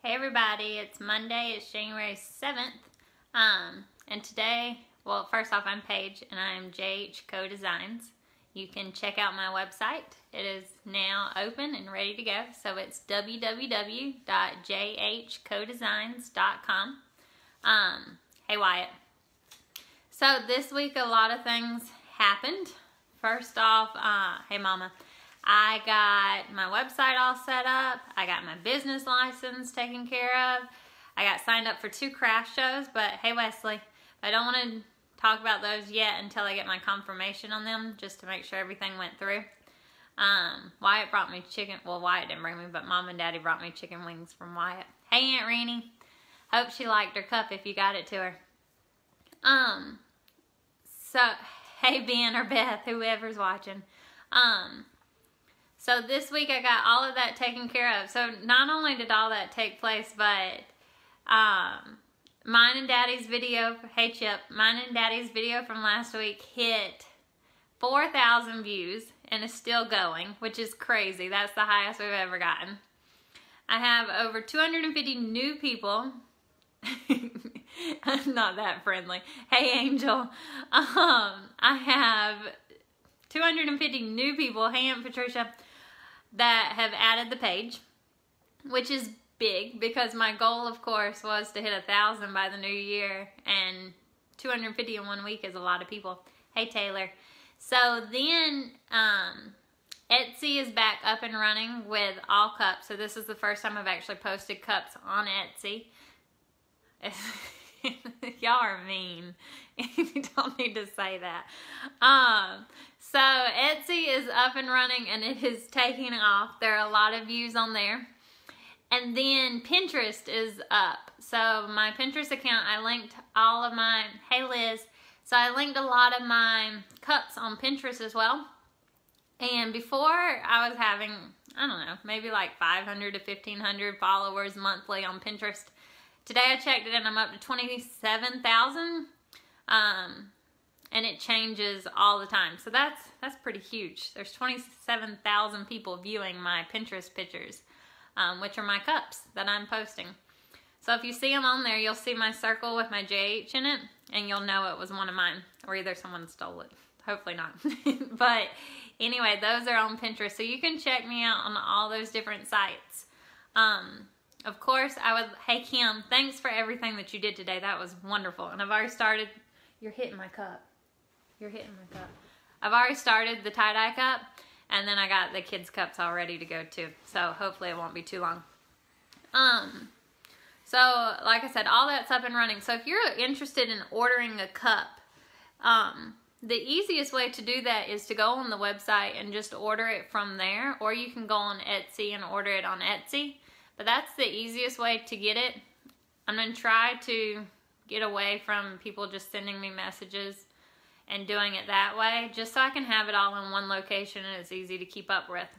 Hey everybody, it's Monday, it's January 7th, and today, well first off I'm Paige and I'm JH Co-Designs. You can check out my website. It is now open and ready to go, so it's www.jhcodesigns.com. Hey Wyatt. So this week a lot of things happened. First off, hey Mama. I got my website all set up. I got my business license taken care of. I got signed up for 2 craft shows, but hey Wesley, I don't want to talk about those yet until I get my confirmation on them, just to make sure everything went through. Wyatt brought me chicken, well Wyatt didn't bring me, but Mom and Daddy brought me chicken wings from Wyatt. Hey Aunt Renee, hope she liked her cup if you got it to her. So, hey Ben or Beth, whoever's watching. So this week I got all of that taken care of. So not only did all that take place, but mine and Daddy's video, hey Chip, mine and Daddy's video from last week hit 4,000 views and is still going, which is crazy. That's the highest we've ever gotten. I have over 250 new people. I'm not that friendly. Hey Angel. I have 250 new people, hey Aunt Patricia, that have added the page, which is big because my goal, of course, was to hit 1,000 by the new year, and 250 in 1 week is a lot of people. Hey Taylor. So then Etsy is back up and running with all cups. So this is the first time I've actually posted cups on Etsy. Y'all are mean. You don't need to say that. So Etsy is up and running and it is taking off. There are a lot of views on there. And then Pinterest is up. So my Pinterest account, I linked all of my, hey Liz, so I linked a lot of my cups on Pinterest as well. And before I was having, I don't know, maybe like 500 to 1,500 followers monthly on Pinterest. Today I checked it and I'm up to 27,000. And it changes all the time. So that's pretty huge. There's 27,000 people viewing my Pinterest pictures, which are my cups that I'm posting. So if you see them on there, you'll see my circle with my JH in it, and you'll know it was one of mine, or either someone stole it. Hopefully not. But anyway, those are on Pinterest. So you can check me out on all those different sites. Of course, hey Kim, thanks for everything that you did today. That was wonderful. And I've already started, you're hitting my cup. You're hitting my cup. I've already started the tie-dye cup, and then I got the kids' cups all ready to go too. So hopefully it won't be too long. So like I said, all that's up and running. So if you're interested in ordering a cup, the easiest way to do that is to go on the website and just order it from there, or you can go on Etsy and order it on Etsy. But that's the easiest way to get it. I'm going to try to get away from people just sending me messages and doing it that way, just so I can have it all in one location and it's easy to keep up with.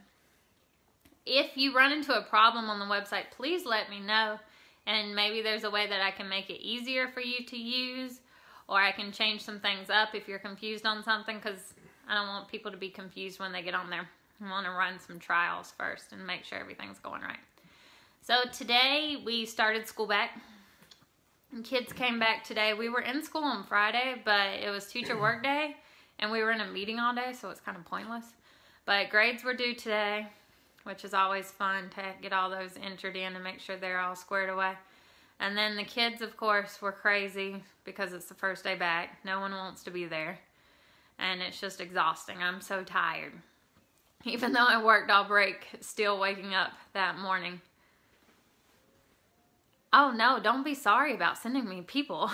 If you run into a problem on the website, please let me know, and maybe there's a way that I can make it easier for you to use, or I can change some things up if you're confused on something, because I don't want people to be confused when they get on there. I want to run some trials first and make sure everything's going right. So today we started school back. Kids came back today. We were in school on Friday, but it was teacher work day, and we were in a meeting all day, so it's kind of pointless. But grades were due today, which is always fun to get all those entered in and make sure they're all squared away. And then the kids, of course, were crazy because it's the first day back. No one wants to be there, and it's just exhausting. I'm so tired. Even though I worked all break, still waking up that morning. Oh no, don't be sorry about sending me people.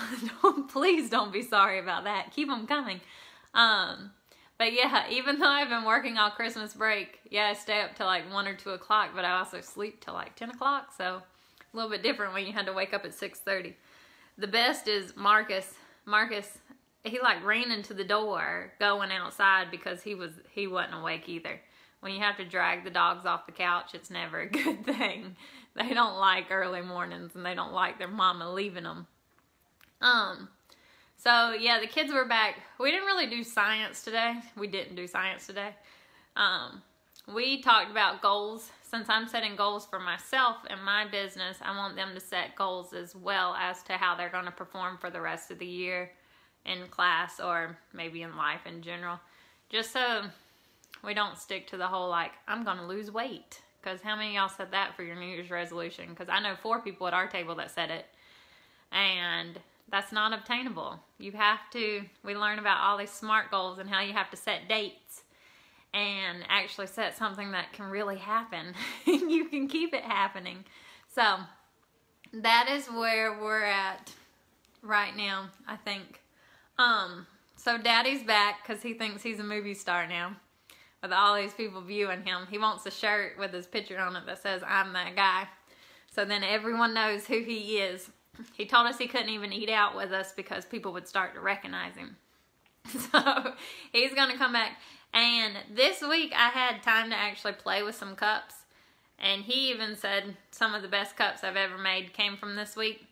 Please don't be sorry about that. Keep them coming. But yeah, even though I've been working all Christmas break, yeah, I stay up till like 1 or 2 o'clock, but I also sleep till like 10 o'clock. So a little bit different when you had to wake up at 6:30. The best is Marcus. Marcus, he like ran into the door going outside because he wasn't awake either. When you have to drag the dogs off the couch, it's never a good thing. They don't like early mornings, and they don't like their mama leaving them. So yeah, the kids were back. We didn't really do science today. We didn't do science today. We talked about goals. since I'm setting goals for myself and my business, I want them to set goals as well as to how they're going to perform for the rest of the year in class or maybe in life in general. Just so we don't stick to the whole, like, I'm going to lose weight. Because how many of y'all said that for your New Year's resolution? Because I know 4 people at our table that said it. And that's not obtainable. You have to, we learn about all these SMART goals and how you have to set dates and actually set something that can really happen. You can keep it happening. So that is where we're at right now, I think. So Daddy's back because he thinks he's a movie star now. With all these people viewing him. He wants a shirt with his picture on it that says, I'm that guy. So then everyone knows who he is. He told us he couldn't even eat out with us because people would start to recognize him. So he's going to come back. And this week I had time to actually play with some cups. And he even said some of the best cups I've ever made came from this week.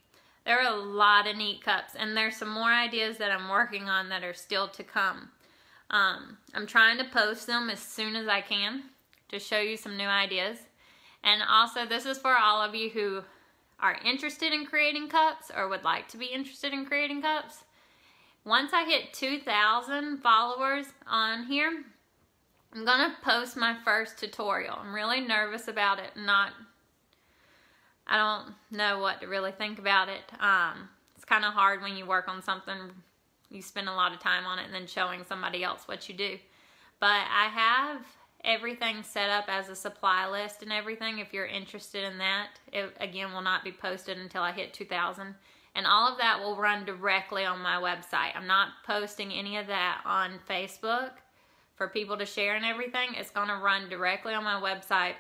There are a lot of neat cups. And there's some more ideas that I'm working on that are still to come. I'm trying to post them as soon as I can to show you some new ideas. And also, this is for all of you who are interested in creating cups or would like to be interested in creating cups. Once I hit 2,000 followers on here, I'm going to post my first tutorial. I'm really nervous about it. I don't know what to really think about it. It's kind of hard when you work on something. You spend a lot of time on it and then showing somebody else what you do. But I have everything set up as a supply list and everything. If you're interested in that, it again will not be posted until I hit 2,000. And all of that will run directly on my website. I'm not posting any of that on Facebook for people to share and everything. It's going to run directly on my website.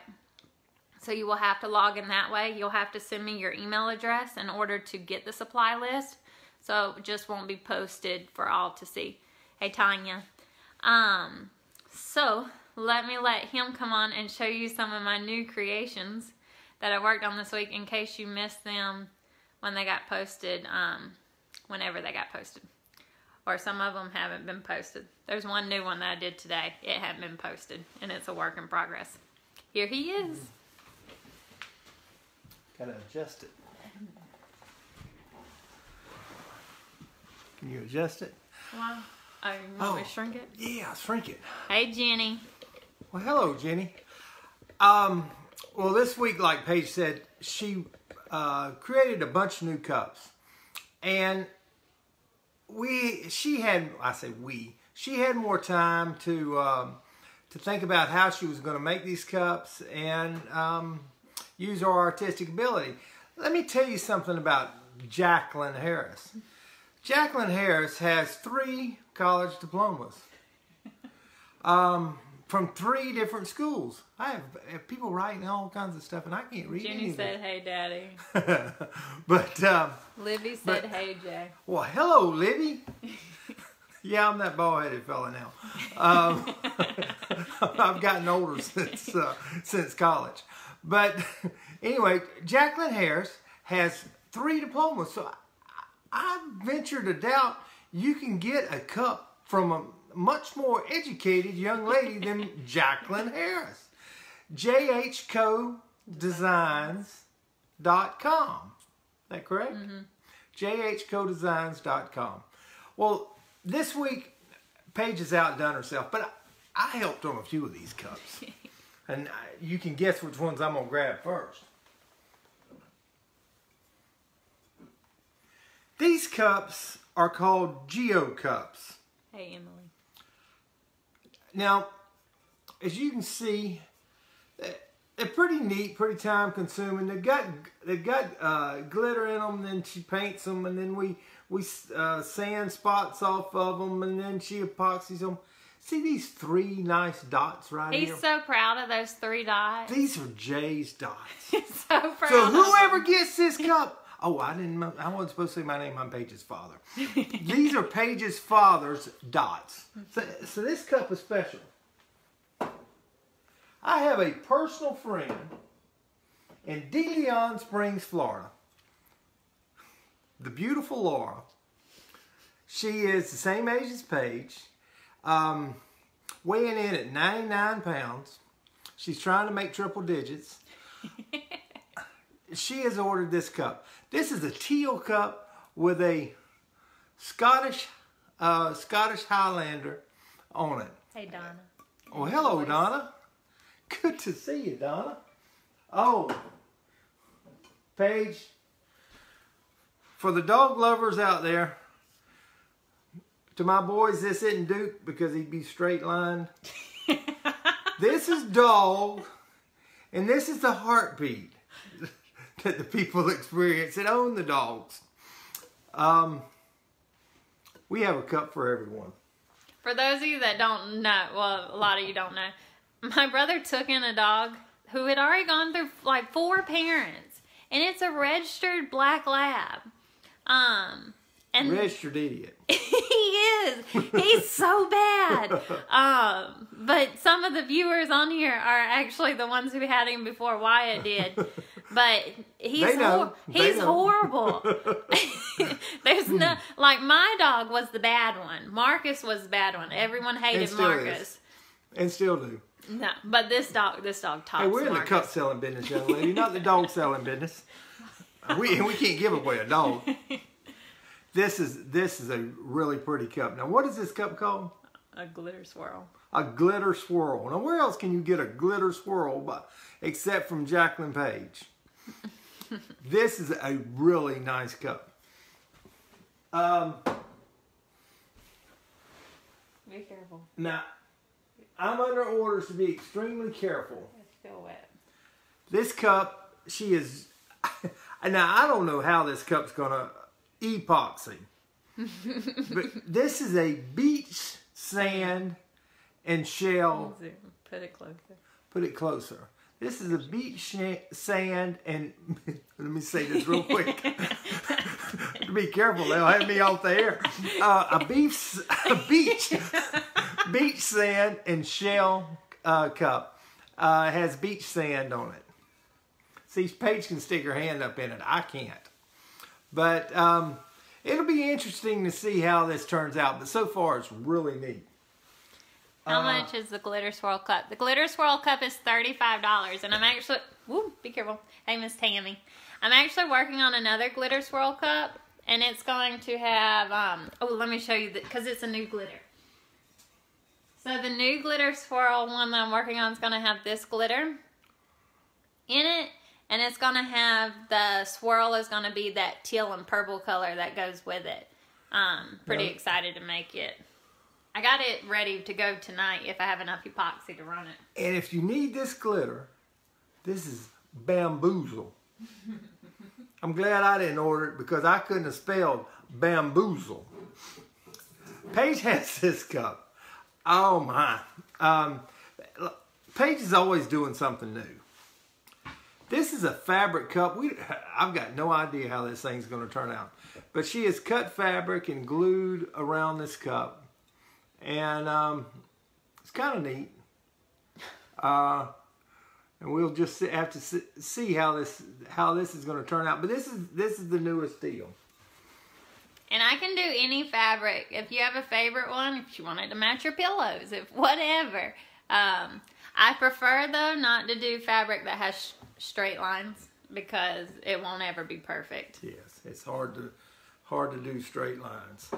So you will have to log in that way. You'll have to send me your email address in order to get the supply list. So it just won't be posted for all to see. Hey, Tanya. So let him come on and show you some of my new creations that I worked on this week in case you missed them when they got posted, whenever they got posted. Or some of them haven't been posted. There's one new one that I did today. It hadn't been posted, and it's a work in progress. Here he is. Gotta adjust it. Can you adjust it? Wow. Oh, you want me to shrink it? Yeah, shrink it. Hey, Jenny. Well, hello, Jenny. Well, this week, like Paige said, she created a bunch of new cups. And she had more time to think about how she was going to make these cups and use her artistic ability. Let me tell you something about Jacqueline Harris. Jacqueline Harris has 3 college diplomas from 3 different schools. I have people writing all kinds of stuff, and I can't read Jenny said, "Hey, Daddy." But Libby said, "Hey, Jay." Well, hello, Libby. Yeah, I'm that bald-headed fella now. I've gotten older since college. But anyway, Jacqueline Harris has 3 diplomas, so I venture to doubt you can get a cup from a much more educated young lady than Jacqueline Harris. jhcodesigns.com. Is that correct? Mm-hmm. jhcodesigns.com. Well, this week, Paige has outdone herself, but I helped on a few of these cups. And you can guess which ones I'm going to grab first. These cups are called Geo cups. Hey, Emily. Now, as you can see, they're pretty neat, pretty time consuming. They've got glitter in them, then she paints them, and then we sand spots off of them, and then she epoxies them. See these 3 nice dots right here? He's so proud of those 3 dots. These are Jay's dots. He's so proud. So whoever gets this cup, I wasn't supposed to say my name. I'm Paige's father. These are Paige's father's dots. So this cup is special. I have a personal friend in De Leon Springs, Florida. The beautiful Laura. She is the same age as Paige. Weighing in at 99 pounds. She's trying to make triple digits. She has ordered this cup. This is a teal cup with a Scottish Highlander on it. Hey, Donna. Oh, hello, Donna. Good to see you, Donna. Oh, Paige, for the dog lovers out there, to my boys, this isn't Duke because he'd be straight lined. This is Dog, and this is the heartbeat that the people experience that own the dogs. We have a cup for everyone. For those of you that don't know, well, a lot of you don't know, my brother took in a dog who had already gone through like 4 parents, and it's a registered black lab. And Registered idiot. he is. He's so bad. But some of the viewers on here are actually the ones who had him before Wyatt did. But he's horrible. There's no, like, my dog was the bad one. Marcus was the bad one. Everyone hated Marcus. And still do. No, but this dog tops Hey, we're in Marcus. the cup selling business, young lady, not the dog selling business. We can't give away a dog. This is a really pretty cup. Now, what is this cup called? A glitter swirl. A glitter swirl. Now, where else can you get a glitter swirl except from Jacqueline Page? This is a really nice cup. Be careful. Now, I'm under orders to be extremely careful. It's still wet. This cup, she is... Now, I don't know how this cup's going to epoxy. But this is a beach sand and shell. Put it closer. Put it closer. This is a beach sand and... Let me say this real quick. Be careful, they'll have me off the air. A beach sand and shell cup. Has beach sand on it. See, Paige can stick her hand up in it. I can't. But it'll be interesting to see how this turns out. But so far, it's really neat. How much is the glitter swirl cup? The glitter swirl cup is $35, and I'm actually... Woo, be careful. Hey, Miss Tammy. I'm actually working on another glitter swirl cup, and it's going to have... oh, let me show you, because it's a new glitter. So the new glitter swirl one that I'm working on is going to have this glitter in it, and it's going to have... The swirl is going to be that teal and purple color that goes with it. Pretty excited to make it. I got it ready to go tonight if I have enough epoxy to run it. And if you need this glitter, this is bamboozle. I'm glad I didn't order it because I couldn't have spelled bamboozle. Paige has this cup. Oh my. Paige is always doing something new. This is a fabric cup. I've got no idea how this thing's going to turn out. But she has cut fabric and glued around this cup. And it's kind of neat. And we'll just have to see how this is going to turn out. But this is the newest deal. And I can do any fabric. If you have a favorite one, if you want it to match your pillows, if whatever. I prefer though not to do fabric that has straight lines because it won't ever be perfect. Yes, it's hard to do straight lines.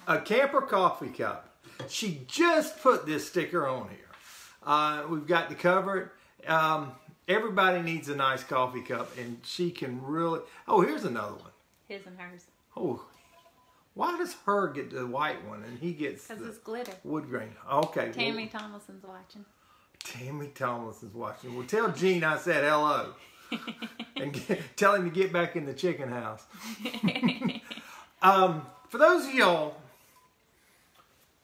A Camper coffee cup. She just put this sticker on here. We've got to cover it. Everybody needs a nice coffee cup, and she can really... Oh, here's another one. His and hers. Oh, why does her get the white one and he gets the... Because it's glitter. Wood grain. Okay. Tammy Tomlinson's watching. Tammy Tomlinson's watching. Well, tell Gene I said hello. And tell him to get back in the chicken house. For those of y'all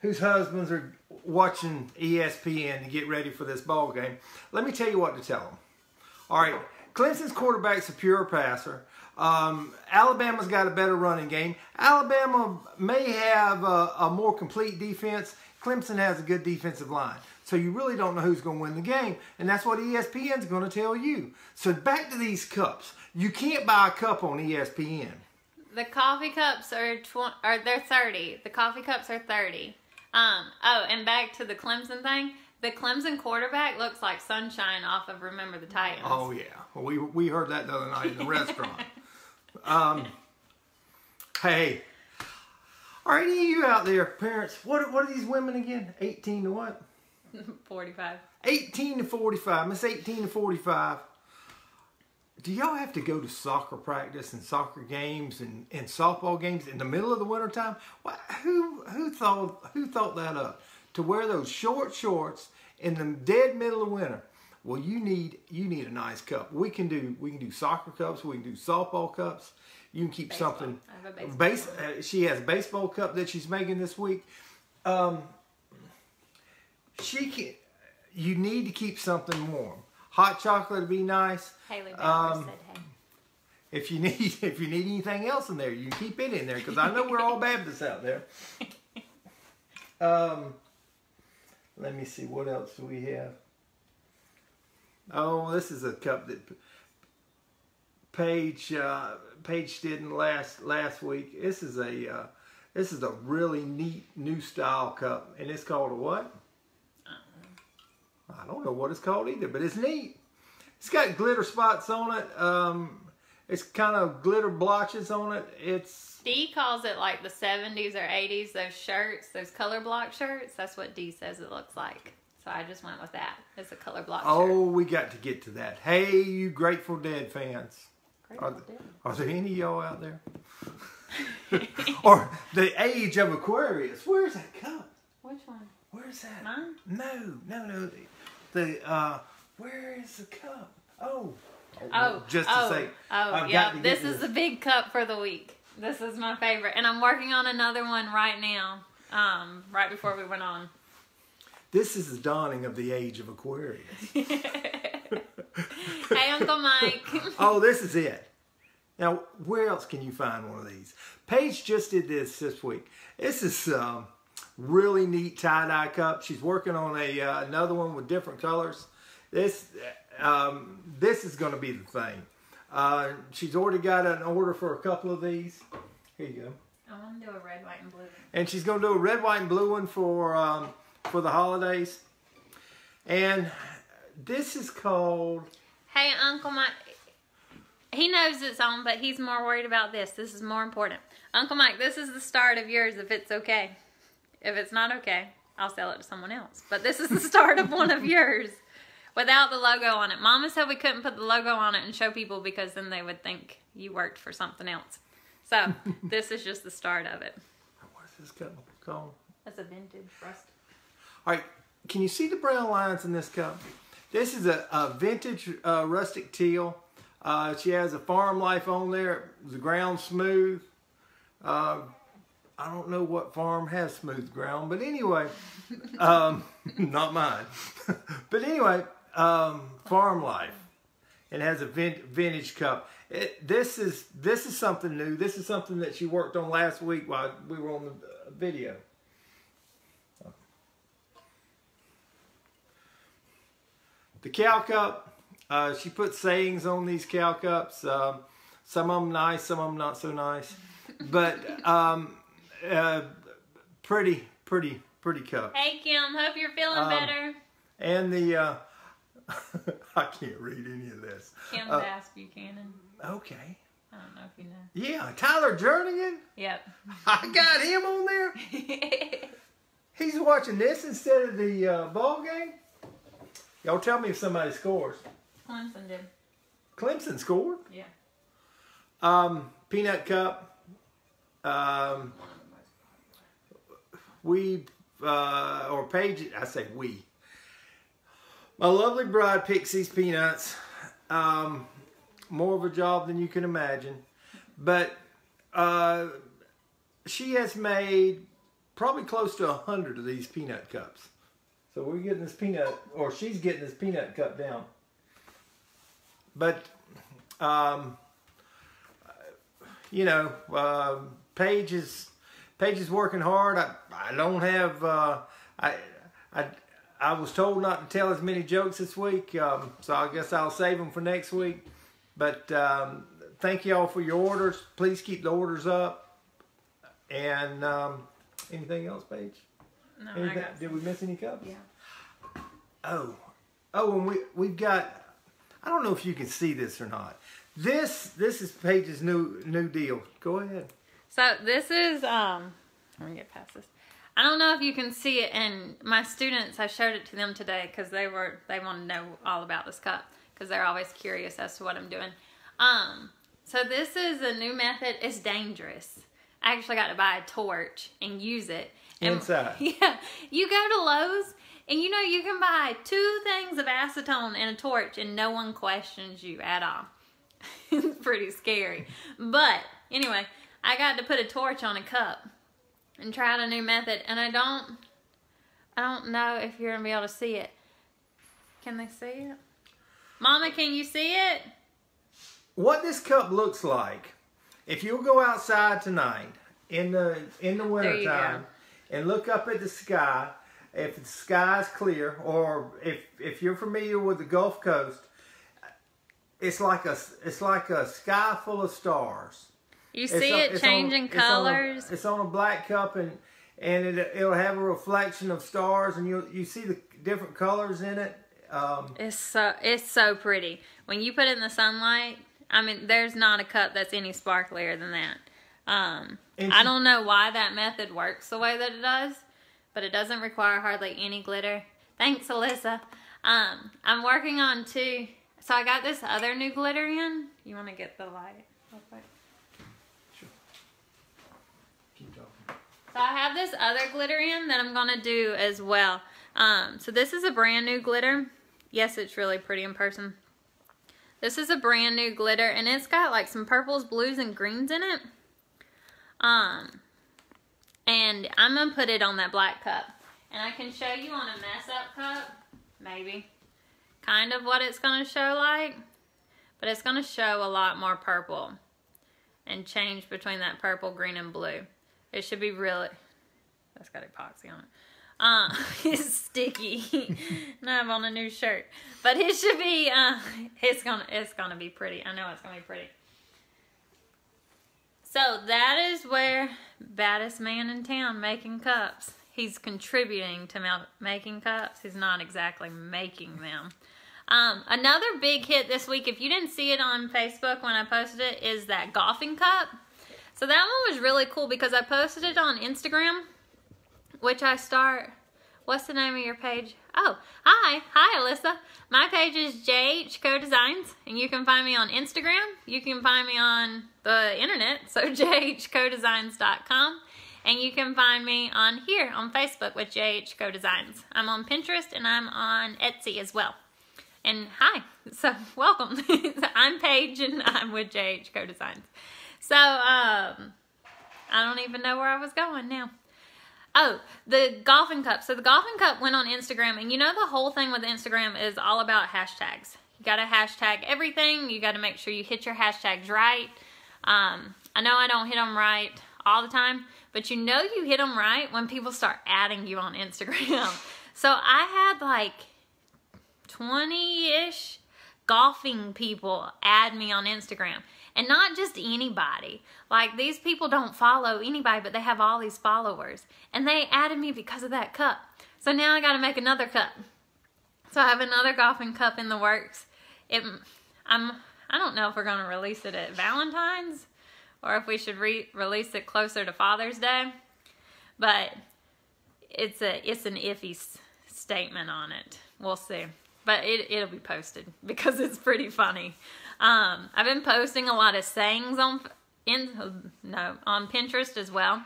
whose husbands are watching ESPN to get ready for this ball game, let me tell you what to tell them. All right, Clemson's quarterback's a pure passer. Alabama's got a better running game. Alabama may have a more complete defense. Clemson has a good defensive line. So you really don't know who's going to win the game. And that's what ESPN's going to tell you. So back to these cups. You can't buy a cup on ESPN. The coffee cups are they're $30. The coffee cups are $30. Oh, and back to the Clemson thing. The Clemson quarterback looks like Sunshine off of Remember the Titans. Oh yeah, well, we heard that the other night in the restaurant. Hey, are any of you out there, parents? What are these women again? 18 to what? 45. 18 to 45. Miss 18 to 45. Do y'all have to go to soccer practice and soccer games and softball games in the middle of the wintertime? Well, who thought that up? To wear those short shorts in the dead middle of winter. Well, you need a nice cup. We can do soccer cups. We can do softball cups. You can keep Baseball. something. I have a baseball. She has a baseball cup that she's making this week. You need to keep something warm. Hot chocolate would be nice. Haley Bowers said, "Hey." If you need anything else in there, you can keep it in there because I know we're all Baptists out there. Let me see, what else do we have? Oh, this is a cup that Paige did in last week. This is a really neat new style cup, and it's called a what? I don't know what it's called either, but it's neat. It's got glitter spots on it. It's kind of glitter blotches on it. Dee calls it like the 70s or 80s, those shirts, those color block shirts. That's what Dee says it looks like. So I just went with that. It's a color block shirt. Oh, we got to get to that. Hey, you Grateful Dead fans. Grateful Dead. Are there any of y'all out there? Or the age of Aquarius. Where's that cup? Which one? Where's that? Mine? No. Where is the cup? Just to say. This is the big cup for the week. This is my favorite. And I'm working on another one right now, right before we went on. This is the dawning of the age of Aquarius. Hey, Uncle Mike. Oh, this is it. Now, where else can you find one of these? Paige just did this week. This is really neat tie-dye cup. She's working on another one with different colors. This is going to be the thing. She's already got an order for a couple of these. Here you go. I want to do a red, white, and blue one. And she's going to do a red, white, and blue one for the holidays. And this is called... Hey, Uncle Mike. He knows it's on, but he's more worried about this. This is more important. Uncle Mike, this is the start of yours if it's okay. If it's not okay, I'll sell it to someone else. But this is the start of one of yours without the logo on it. Mama said we couldn't put the logo on it and show people because then they would think you worked for something else. So this is just the start of it. What's this cup called? That's a vintage rust. All right, can you see the brown lines in this cup? This is a vintage rustic teal. She has a farm life on there. The ground smooth. I don't know what farm has smooth ground, but anyway, not mine. But anyway, farm life. It has a vintage cup. This is something new. This is something that she worked on last week while we were on the video. The cow cup. She put sayings on these cow cups. Some of them nice, some of them not so nice. But pretty cup. Hey, Kim. Hope you're feeling better. And the I can't read any of this. Kim Bass Buchanan. Okay. I don't know if you know. Yeah, Tyler Jernigan. Yep. I got him on there. He's watching this instead of the ball game. Y'all tell me if somebody scores. Clemson did. Clemson scored. Yeah. Peanut cup. Or Paige, I say we. My lovely bride picks these peanuts. More of a job than you can imagine. But she has made probably close to 100 of these peanut cups. So we're getting this peanut, or she's getting this peanut cup down. But, Paige is working hard. I don't have, I was told not to tell as many jokes this week, so I guess I'll save them for next week. But thank you all for your orders. Please keep the orders up. And anything else, Paige? No, I got Did we miss any cups? Yeah. and we've got, I don't know if you can see this or not. This is Paige's new deal. Go ahead. So this is, let me get past this. I don't know if you can see it, and my students, I showed it to them today because they want to know all about this cup because they're always curious as to what I'm doing. So this is a new method. It's dangerous. I actually got to buy a torch and use it. And, inside. Yeah. You go to Lowe's and you know you can buy 2 things of acetone and a torch and no one questions you at all. It's pretty scary. But anyway, I got to put a torch on a cup and tried a new method, and I don't know if you're gonna be able to see it. Can they see it? Mama, can you see it? What this cup looks like, if you'll go outside tonight in the winter time and look up at the sky, if the sky is clear, or if you're familiar with the Gulf Coast, it's like a sky full of stars. You see it changing colors. It's on a black cup, and it'll have a reflection of stars, and you see the different colors in it. It's so pretty when you put it in the sunlight. I mean, there's not a cup that's any sparklier than that. I don't know why that method works the way that it does, but it doesn't require hardly any glitter. Thanks, Alyssa. I'm working on 2. So I got this other new glitter in. You want to get the light real quick? So I have this other glitter in that I'm going to do as well. So this is a brand new glitter. Yes, it's really pretty in person. This is a brand new glitter, and it's got like some purples, blues, and greens in it. And I'm going to put it on that black cup. And I can show you on a mess up cup, maybe, kind of what it's going to show like. But it's going to show a lot more purple and change between that purple, green, and blue. It should be really, that's got epoxy on it. It's sticky. And I have on a new shirt. But it should be, it's gonna be pretty. I know it's gonna be pretty. So that is where baddest man in town making cups. He's contributing to making cups. He's not exactly making them. Another big hit this week, if you didn't see it on Facebook when I posted it, is that golfing cup. So that one was really cool because I posted it on Instagram, which what's the name of your page? Oh, hi, Alyssa. My page is JH Co Designs, and you can find me on Instagram. You can find me on the internet, so jhcodesigns.com. And you can find me on here on Facebook with JH Co Designs. I'm on Pinterest and I'm on Etsy as well. And hi, so welcome. I'm Paige and I'm with JH Co Designs. So, I don't even know where I was going now. Oh, the golfing cup. So the golfing cup went on Instagram, and you know the whole thing with Instagram is all about hashtags. You got to hashtag everything. You got to make sure you hit your hashtags right. I know I don't hit them right all the time, but you know you hit them right when people start adding you on Instagram. So I had like 20-ish golfing people add me on Instagram. And not just anybody. Like, these people don't follow anybody, but they have all these followers. And they added me because of that cup. So now I got to make another cup. So I have another golfing cup in the works. I don't know if we're going to release it at Valentine's or if we should release it closer to Father's Day. But it's an iffy statement on it. We'll see. But it'll be posted because it's pretty funny. I've been posting a lot of sayings on Pinterest as well.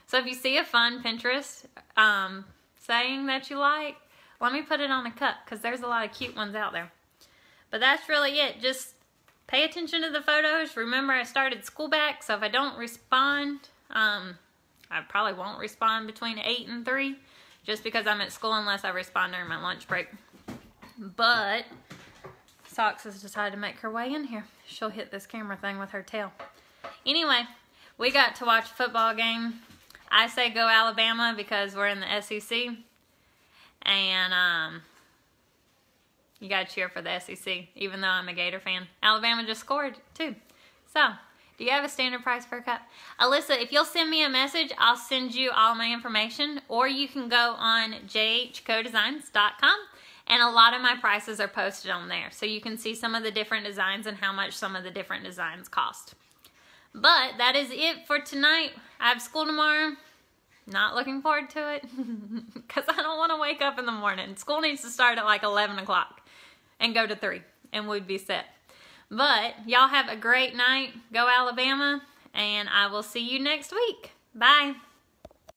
So if you see a fun Pinterest saying that you like, let me put it on a cup because there's a lot of cute ones out there. But that's really it. Just pay attention to the photos. Remember, I started school back, so if I don't respond, I probably won't respond between 8 and 3 just because I'm at school unless I respond during my lunch break. But Socks has decided to make her way in here. She'll hit this camera thing with her tail. Anyway, we got to watch a football game. I say go Alabama because we're in the SEC. And you got to cheer for the SEC, even though I'm a Gator fan. Alabama just scored, too. So, do you have a standard price per cup? Alyssa, if you'll send me a message, I'll send you all my information. Or you can go on jhcodesigns.com And a lot of my prices are posted on there. So you can see some of the different designs and how much some of the different designs cost. But that is it for tonight. I have school tomorrow. Not looking forward to it because I don't want to wake up in the morning. School needs to start at like 11 o'clock and go to 3 and we'd be set. But y'all have a great night. Go Alabama, and I will see you next week. Bye.